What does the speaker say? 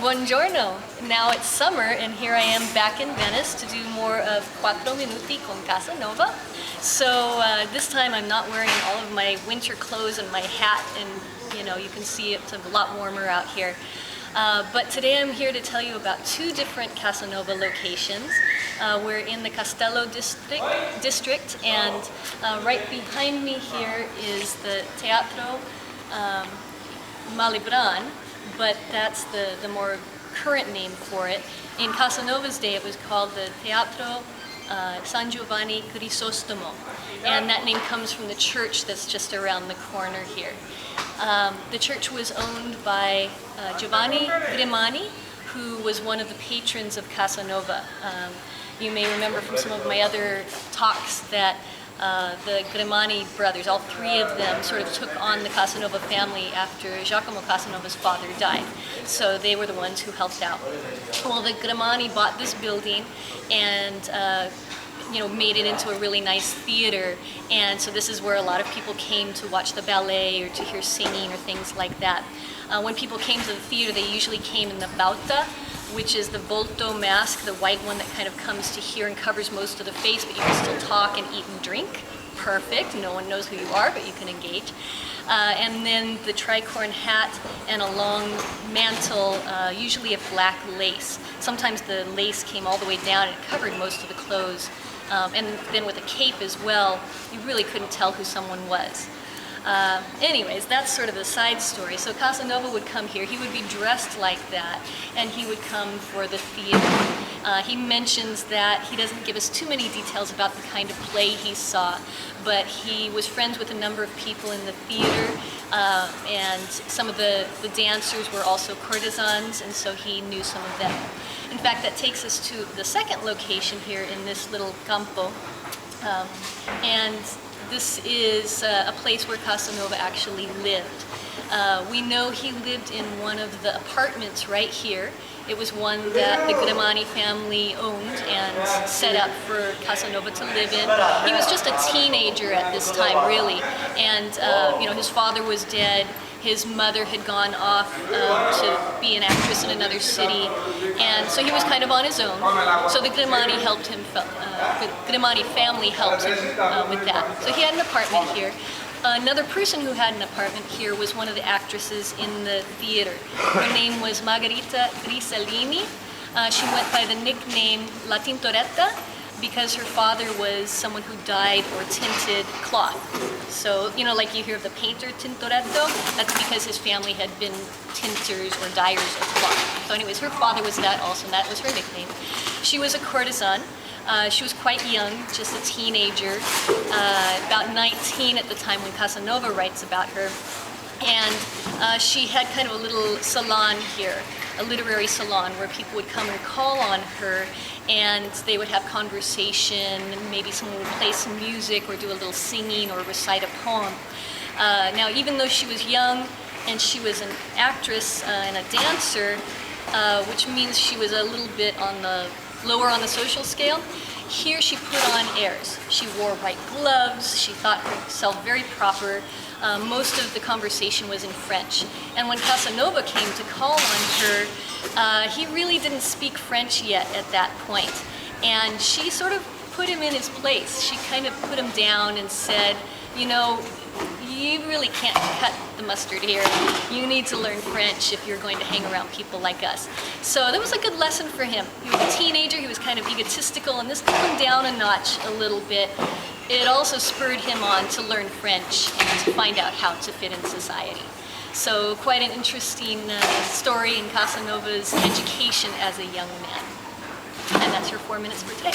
Buongiorno! Now it's summer and here I am back in Venice to do more of Quattro Minuti con Casanova. So this time I'm not wearing all of my winter clothes and my hat, and you can see it's a lot warmer out here. But today I'm here to tell you about two different Casanova locations. We're in the Castello district, and right behind me here is the Teatro Malibran, but that's the more current name for it. In Casanova's day it was called the Teatro San Giovanni Crisostomo, and that name comes from the church that's just around the corner here. The church was owned by Giovanni Grimani, who was one of the patrons of Casanova. You may remember from some of my other talks that the Grimani brothers, all three of them, sort of took on the Casanova family after Giacomo Casanova's father died. So they were the ones who helped out. Well, the Grimani bought this building and made it into a really nice theater, and so this is where a lot of people came to watch the ballet or to hear singing or things like that. When people came to the theater, they usually came in the bauta, which is the volto mask, the white one that kind of comes to here and covers most of the face, but you can still talk and eat and drink. Perfect. No one knows who you are, but you can engage. And then the tricorn hat and a long mantle, usually of black lace. Sometimes the lace came all the way down and it covered most of the clothes. And then with a cape as well, you really couldn't tell who someone was. Anyways, that's sort of the side story. So Casanova would come here, he would be dressed like that, and he would come for the theater. He mentions that he doesn't give us too many details about the kind of play he saw, but he was friends with a number of people in the theater, and some of the dancers were also courtesans, and so he knew some of them. In fact, that takes us to the second location here in this little campo, and this is a place where Casanova actually lived. We know he lived in one of the apartments right here. It was one that the Grimani family owned and set up for Casanova to live in. He was just a teenager at this time, really, and his father was dead. His mother had gone off to be an actress in another city, and so he was kind of on his own. So the Grimani helped him. The Grimani family helped him with that. So he had an apartment here. Another person who had an apartment here was one of the actresses in the theater. Her name was Margherita Grisalini. She went by the nickname La Tintoretta because her father was someone who dyed or tinted cloth. So, like you hear of the painter Tintoretto, that's because his family had been tinters or dyers of cloth. So anyways, her father was that also, and that was her nickname. She was a courtesan. She was quite young, just a teenager, about 19 at the time when Casanova writes about her. And she had kind of a little salon here, a literary salon where people would come and call on her, and they would have conversation, maybe someone would play some music or do a little singing or recite a poem. Now, even though she was young and she was an actress and a dancer, which means she was a little bit lower on the social scale, here she put on airs. She wore white gloves, she thought herself very proper. Most of the conversation was in French. And when Casanova came to call on her, he really didn't speak French yet at that point. And she sort of put him in his place. She kind of put him down and said, you really can't cut the mustard here. You need to learn French if you're going to hang around people like us. So that was a good lesson for him. He was a teenager, he was kind of egotistical, and this took him down a notch a little bit. It also spurred him on to learn French and to find out how to fit in society. So quite an interesting story in Casanova's education as a young man. And that's your 4 minutes for today.